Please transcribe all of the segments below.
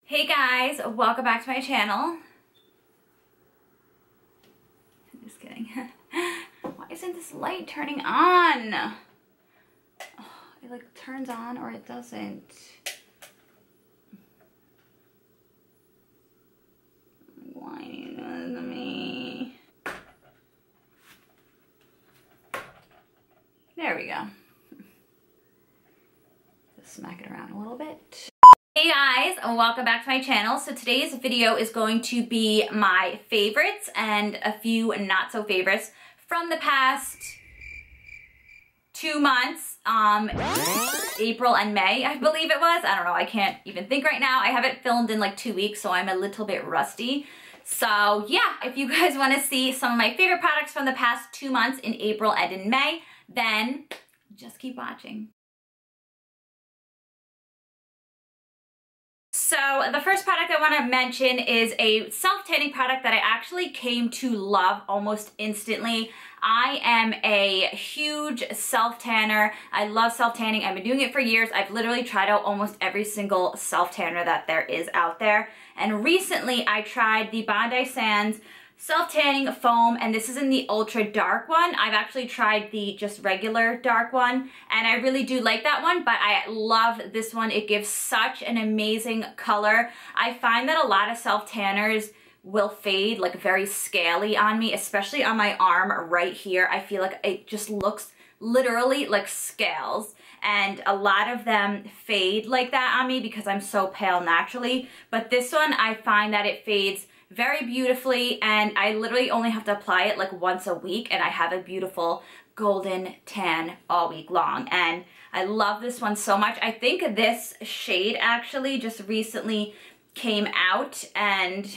Hey guys, welcome back to my channel. I'm just kidding. Why isn't this light turning on? Oh, it like turns on or it doesn't. Why are you doing this to me? There we go. Just smack it around a little bit. Hey guys, welcome back to my channel. So today's video is going to be my favorites and a few not so favorites from the past 2 months, April and May, I believe it was. I don't know, I can't even think right now. I haven't filmed in like 2 weeks, so I'm a little bit rusty. So yeah, if you guys want to see some of my favorite products from the past 2 months in April and in May, then just keep watching. So the first product I want to mention is a self-tanning product that I actually came to love almost instantly. I am a huge self-tanner. I love self-tanning. I've been doing it for years. I've literally tried out almost every single self-tanner that there is out there. And recently I tried the Bondi Sands self-tanning foam, and this is in the ultra dark one. I've actually tried the just regular dark one, and I really do like that one, but I love this one. It gives such an amazing color. I find that a lot of self-tanners will fade like very scaly on me, especially on my arm right here. I feel like it just looks literally like scales, and a lot of them fade like that on me because I'm so pale naturally. But this one, I find that it fades very beautifully, and I literally only have to apply it like once a week, and I have a beautiful golden tan all week long. And I love this one so much. I think this shade actually just recently came out, and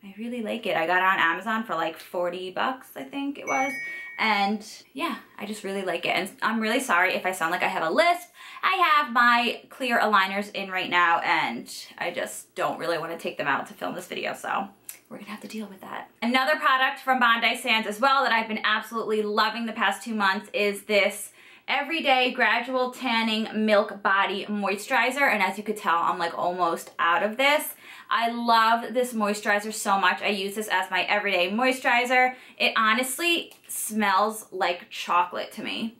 I really like it. I got it on Amazon for like 40 bucks, I think it was. And yeah, I just really like it. And I'm really sorry if I sound like I have a lisp. I have my clear aligners in right now, and I just don't really want to take them out to film this video, so we're gonna have to deal with that. Another product from Bondi Sands as well that I've been absolutely loving the past 2 months is this Everyday Gradual Tanning Milk Body Moisturizer, and as you could tell, I'm like almost out of this. I love this moisturizer so much. I use this as my everyday moisturizer. It honestly smells like chocolate to me,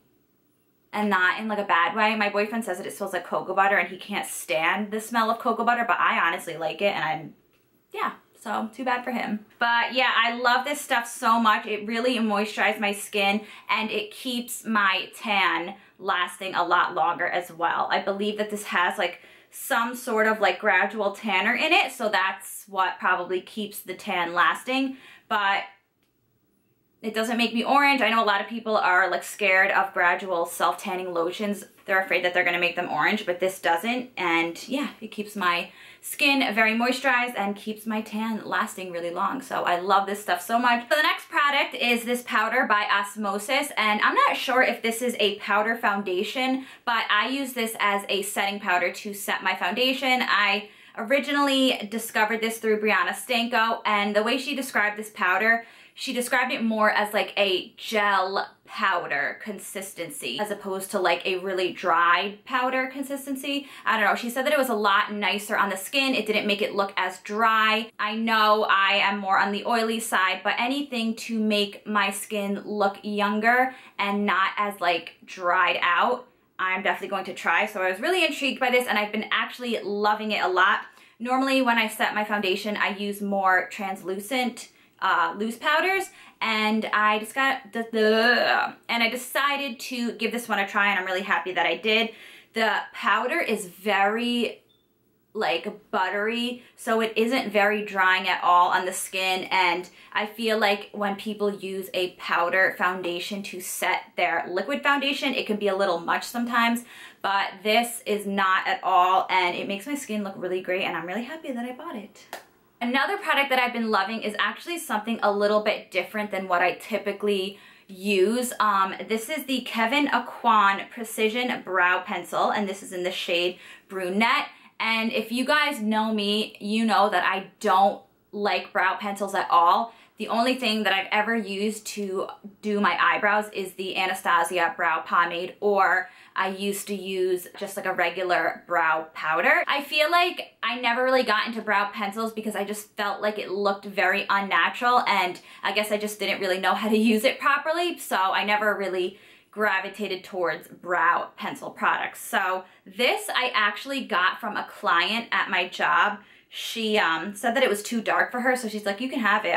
and not in like a bad way. My boyfriend says that it smells like cocoa butter, and he can't stand the smell of cocoa butter, but I honestly like it, and yeah, so too bad for him. But yeah, I love this stuff so much. It really moisturizes my skin, and it keeps my tan lasting a lot longer as well. I believe that this has like some sort of like gradual tanner in it, so that's what probably keeps the tan lasting, but it doesn't make me orange. I know a lot of people are like scared of gradual self-tanning lotions. They're afraid that they're gonna make them orange, but this doesn't. And yeah, it keeps my skin very moisturized and keeps my tan lasting really long. So I love this stuff so much. So the next product is this powder by Osmosis, and I'm not sure if this is a powder foundation, but I use this as a setting powder to set my foundation. I originally discovered this through Brianna Stanko, and the way she described this powder, she described it more as like a gel powder consistency as opposed to like a really dry powder consistency. I don't know. She said that it was a lot nicer on the skin. It didn't make it look as dry. I know I am more on the oily side, but anything to make my skin look younger and not as like dried out, I'm definitely going to try. So I was really intrigued by this, and I've been actually loving it a lot. Normally when I set my foundation, I use more translucent loose powders, and I just I decided to give this one a try, and I'm really happy that I did. The powder is very like buttery, so it isn't very drying at all on the skin, and I feel like when people use a powder foundation to set their liquid foundation, it can be a little much sometimes, but this is not at all, and it makes my skin look really great, and I'm really happy that I bought it. Another product that I've been loving is actually something a little bit different than what I typically use. This is the Kevyn Aucoin Precision Brow Pencil, and this is in the shade Brunette. And if you guys know me, you know that I don't like brow pencils at all. The only thing that I've ever used to do my eyebrows is the Anastasia Brow Pomade or I used to use just like a regular brow powder. I feel like I never really got into brow pencils because I just felt like it looked very unnatural, and I guess I just didn't really know how to use it properly, so I never really gravitated towards brow pencil products. So this I actually got from a client at my job. She said that it was too dark for her, so she's like, you can have it.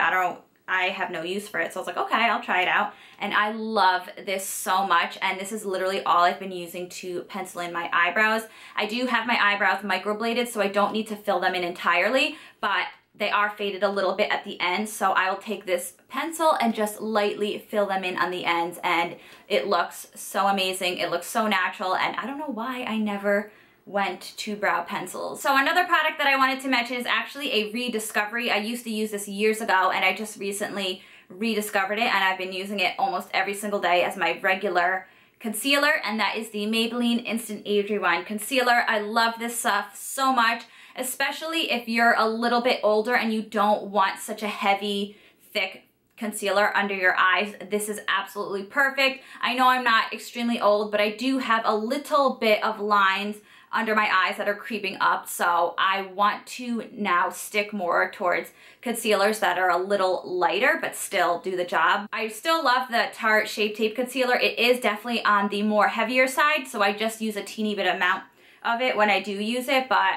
I have no use for it. So I was like, okay, I'll try it out. And I love this so much. And this is literally all I've been using to pencil in my eyebrows. I do have my eyebrows microbladed, so I don't need to fill them in entirely, but they are faded a little bit at the end. So I will take this pencil and just lightly fill them in on the ends. And it looks so amazing. It looks so natural. And I don't know why I never went to brow pencils. So another product that I wanted to mention is actually a rediscovery. I used to use this years ago, and I just recently rediscovered it, and I've been using it almost every single day as my regular concealer, and that is the Maybelline Instant Age Rewind Concealer. I love this stuff so much, especially if you're a little bit older and you don't want such a heavy, thick concealer under your eyes. This is absolutely perfect. I know I'm not extremely old, but I do have a little bit of lines under my eyes that are creeping up, so I want to now stick more towards concealers that are a little lighter but still do the job. I still love the Tarte Shape Tape Concealer. It is definitely on the more heavier side, so I just use a teeny bit amount of it when I do use it, but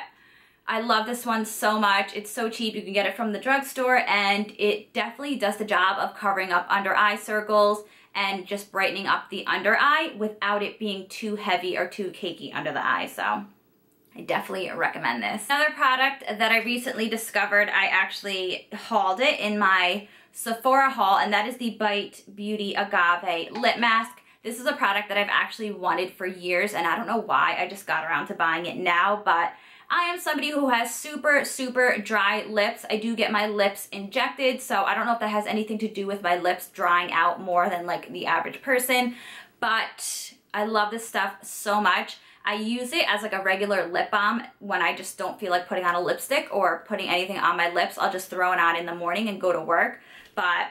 I love this one so much. It's so cheap. You can get it from the drugstore, and it definitely does the job of covering up under eye circles and just brightening up the under eye without it being too heavy or too cakey under the eye. So I definitely recommend this. Another product that I recently discovered, I actually hauled it in my Sephora haul, and that is the Bite Beauty Agave Lip Mask. This is a product that I've actually wanted for years, and I don't know why I just got around to buying it now, but I am somebody who has super, super dry lips. I do get my lips injected, so I don't know if that has anything to do with my lips drying out more than like the average person, but I love this stuff so much. I use it as like a regular lip balm when I just don't feel like putting on a lipstick or putting anything on my lips. I'll just throw it on in the morning and go to work, but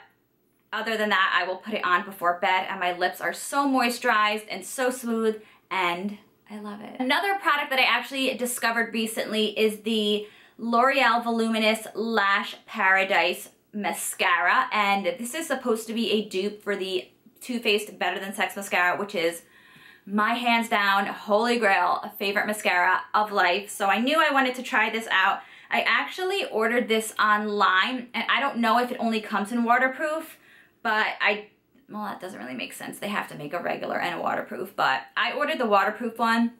other than that, I will put it on before bed, and my lips are so moisturized and so smooth, and I love it. Another product that I actually discovered recently is the L'Oreal Voluminous Lash Paradise Mascara, and this is supposed to be a dupe for the Too Faced Better Than Sex Mascara, which is my hands down holy grail favorite mascara of life. So I knew I wanted to try this out. I actually ordered this online, and I don't know if it only comes in waterproof, but well, that doesn't really make sense. They have to make a regular and a waterproof, but I ordered the waterproof one.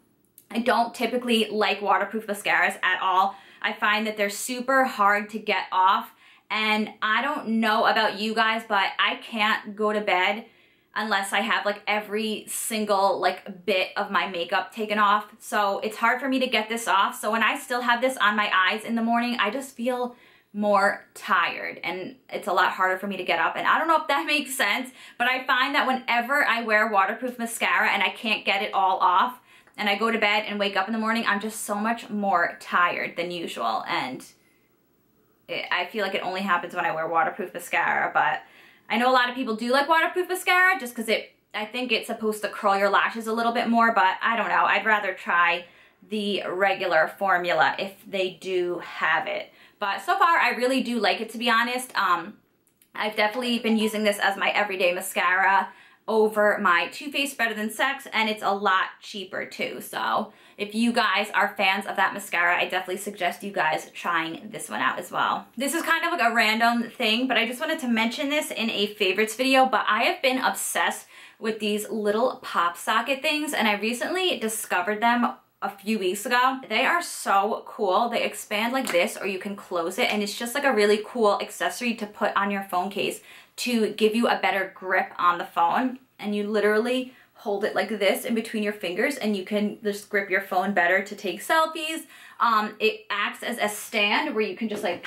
I don't typically like waterproof mascaras at all. I find that they're super hard to get off, and I don't know about you guys, but I can't go to bed unless I have like every single like bit of my makeup taken off. So it's hard for me to get this off. So when I still have this on my eyes in the morning, I just feel more tired, and it's a lot harder for me to get up. And I don't know if that makes sense, but I find that whenever I wear waterproof mascara and I can't get it all off, and I go to bed and wake up in the morning, I'm just so much more tired than usual. And I feel like it only happens when I wear waterproof mascara, but I know a lot of people do like waterproof mascara just because I think it's supposed to curl your lashes a little bit more, but I don't know. I'd rather try the regular formula if they do have it. But so far, I really do like it, to be honest. I've definitely been using this as my everyday mascara over my Too Faced Better Than Sex, and it's a lot cheaper too. So if you guys are fans of that mascara, I definitely suggest you guys trying this one out as well. This is kind of like a random thing, but I just wanted to mention this in a favorites video, but I have been obsessed with these little pop socket things, and I recently discovered them a few weeks ago. They are so cool. They expand like this, or you can close it, and it's just like a really cool accessory to put on your phone case to give you a better grip on the phone. And you literally hold it like this in between your fingers, and you can just grip your phone better to take selfies. It acts as a stand where you can just like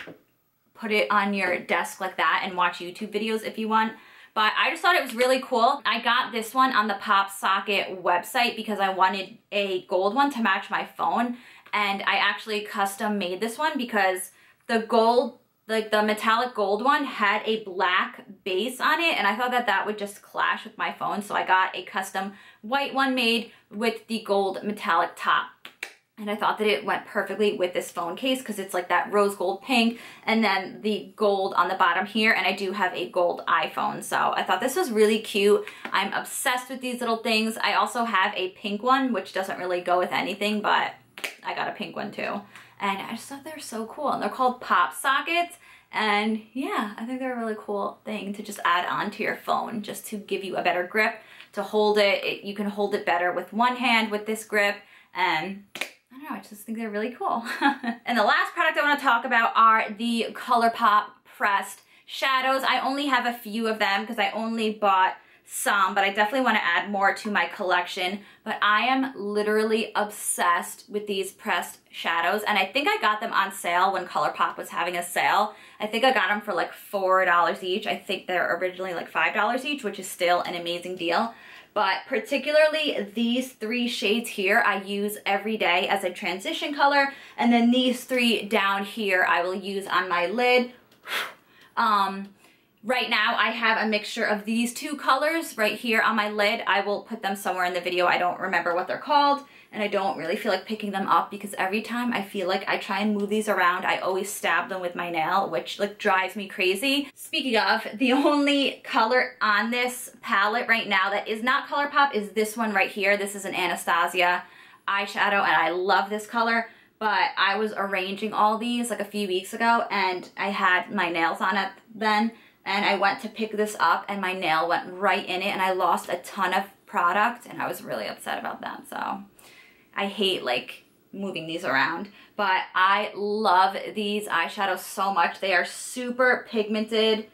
put it on your desk like that and watch YouTube videos if you want. But I just thought it was really cool. I got this one on the Pop Socket website because I wanted a gold one to match my phone. And I actually custom made this one because the gold, like the metallic gold one, had a black base on it. And I thought that that would just clash with my phone. So I got a custom white one made with the gold metallic top. And I thought that it went perfectly with this phone case because it's like that rose gold pink and then the gold on the bottom here. And I do have a gold iPhone. So I thought this was really cute. I'm obsessed with these little things. I also have a pink one, which doesn't really go with anything, but I got a pink one too. And I just thought they were so cool. And they're called pop sockets. And yeah, I think they're a really cool thing to just add onto your phone just to give you a better grip to hold it. You can hold it better with one hand with this grip. And I don't know, I just think they're really cool. And the last product I want to talk about are the Colourpop pressed shadows. I only have a few of them because I only bought some, but I definitely want to add more to my collection. But I am literally obsessed with these pressed shadows, and I think I got them on sale when Colourpop was having a sale. I think I got them for like $4 each. I think they're originally like $5 each, which is still an amazing deal. But particularly these 3 shades here I use every day as a transition color, and then these 3 down here I will use on my lid. Right now I have a mixture of these 2 colors right here on my lid. I will put them somewhere in the video. I don't remember what they're called, and I don't really feel like picking them up because every time I feel like I try and move these around, I always stab them with my nail, which like drives me crazy. Speaking of, the only color on this palette right now that is not Colourpop is this one right here. This is an Anastasia eyeshadow, and I love this color. But I was arranging all these like a few weeks ago, and I had my nails on it then. And I went to pick this up and my nail went right in it and I lost a ton of product and I was really upset about that. So I hate like moving these around, but I love these eyeshadows so much. They are super pigmented.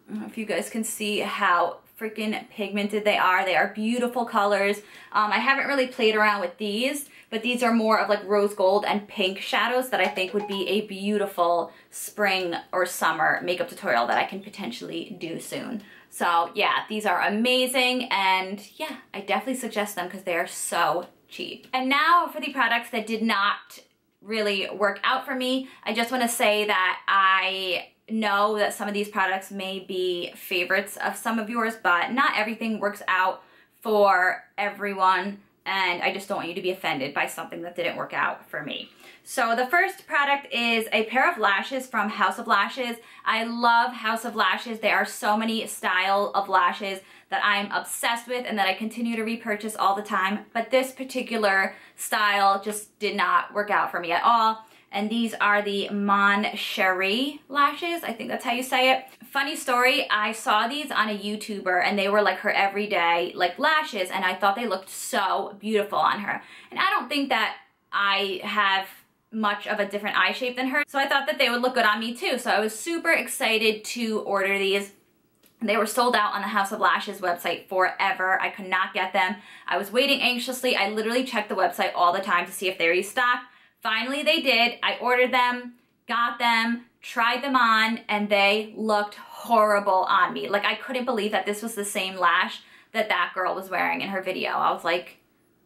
I don't know if you guys can see how freaking pigmented they are. They are beautiful colors. I haven't really played around with these, but these are more of like rose gold and pink shadows that I think would be a beautiful spring or summer makeup tutorial that I can potentially do soon. So yeah, these are amazing, and yeah, I definitely suggest them because they are so cheap. And now for the products that did not really work out for me, I just want to say that I know that some of these products may be favorites of some of yours, but not everything works out for everyone, and I just don't want you to be offended by something that didn't work out for me. So the first product is a pair of lashes from House of Lashes. I love House of Lashes. There are so many style of lashes that I'm obsessed with and that I continue to repurchase all the time, but this particular style just did not work out for me at all. And these are the Mon Cherie lashes. I think that's how you say it. Funny story, I saw these on a YouTuber and they were like her everyday like lashes, and I thought they looked so beautiful on her. And I don't think that I have much of a different eye shape than her, so I thought that they would look good on me too. So I was super excited to order these. They were sold out on the House of Lashes website forever. I could not get them. I was waiting anxiously. I literally checked the website all the time to see if they restocked. Finally, they did. I ordered them, got them, tried them on, and they looked horrible on me. Like, I couldn't believe that this was the same lash that that girl was wearing in her video. I was like,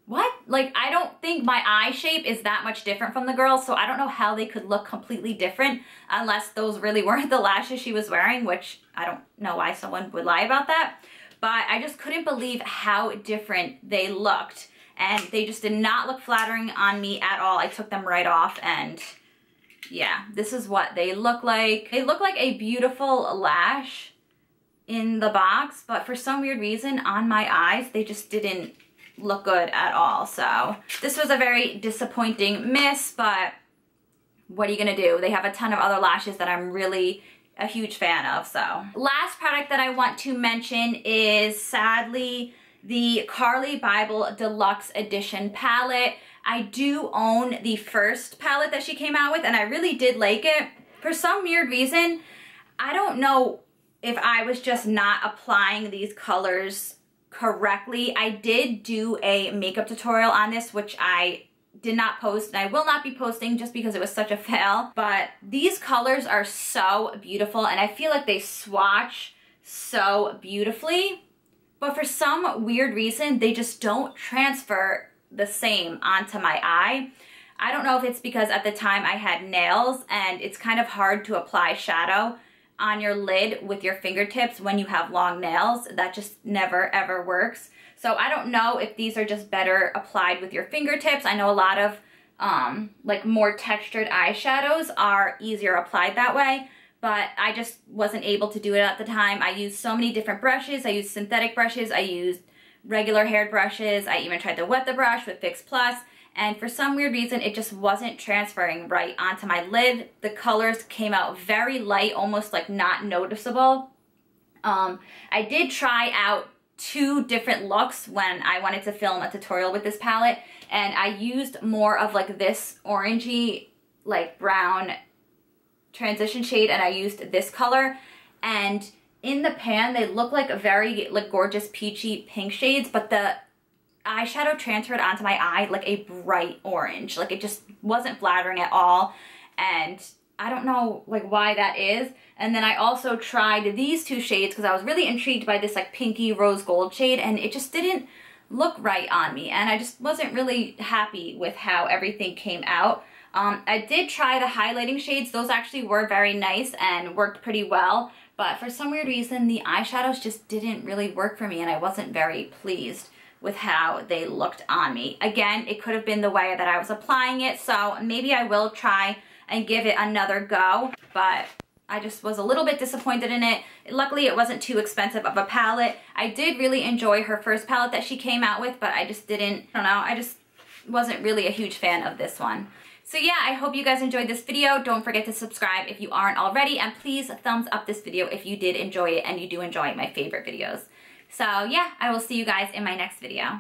what? Like, I don't think my eye shape is that much different from the girl, so I don't know how they could look completely different unless those really weren't the lashes she was wearing, which I don't know why someone would lie about that. But I just couldn't believe how different they looked. And they just did not look flattering on me at all. I took them right off, and yeah, this is what they look like. They look like a beautiful lash in the box, but for some weird reason on my eyes, they just didn't look good at all. So this was a very disappointing miss, but what are you gonna do? They have a ton of other lashes that I'm really a huge fan of. So last product that I want to mention is sadly the Carly Bible Deluxe Edition palette. I do own the first palette that she came out with, and I really did like it. For some weird reason, I don't know if I was just not applying these colors correctly. I did do a makeup tutorial on this, which I did not post, and I will not be posting just because it was such a fail. But these colors are so beautiful, and I feel like they swatch so beautifully. But for some weird reason, they just don't transfer the same onto my eye. I don't know if it's because at the time I had nails, and it's kind of hard to apply shadow on your lid with your fingertips when you have long nails. That just never ever works. So I don't know if these are just better applied with your fingertips. I know a lot of like more textured eyeshadows are easier applied that way, but I just wasn't able to do it at the time. I used so many different brushes. I used synthetic brushes. I used regular haired brushes. I even tried to wet the brush with Fix Plus, and for some weird reason it just wasn't transferring right onto my lid. The colors came out very light, almost like not noticeable. I did try out 2 different looks when I wanted to film a tutorial with this palette, and I used more of like this orangey like brown transition shade, and I used this color, and in the pan they look like a very like gorgeous peachy pink shades, but the eyeshadow transferred onto my eye like a bright orange. Like it just wasn't flattering at all, and I don't know like why that is. And then I also tried these 2 shades because I was really intrigued by this like pinky rose gold shade, and it just didn't look right on me, and I just wasn't really happy with how everything came out. I did try the highlighting shades. Those actually were very nice and worked pretty well, but for some weird reason the eyeshadows just didn't really work for me, and I wasn't very pleased with how they looked on me. Again, it could have been the way that I was applying it, so maybe I will try and give it another go, but I just was a little bit disappointed in it. Luckily, it wasn't too expensive of a palette. I did really enjoy her first palette that she came out with, but I just didn't, I don't know, I just wasn't really a huge fan of this one. So yeah, I hope you guys enjoyed this video. Don't forget to subscribe if you aren't already, and please thumbs up this video if you did enjoy it and you do enjoy my favorite videos. So yeah, I will see you guys in my next video.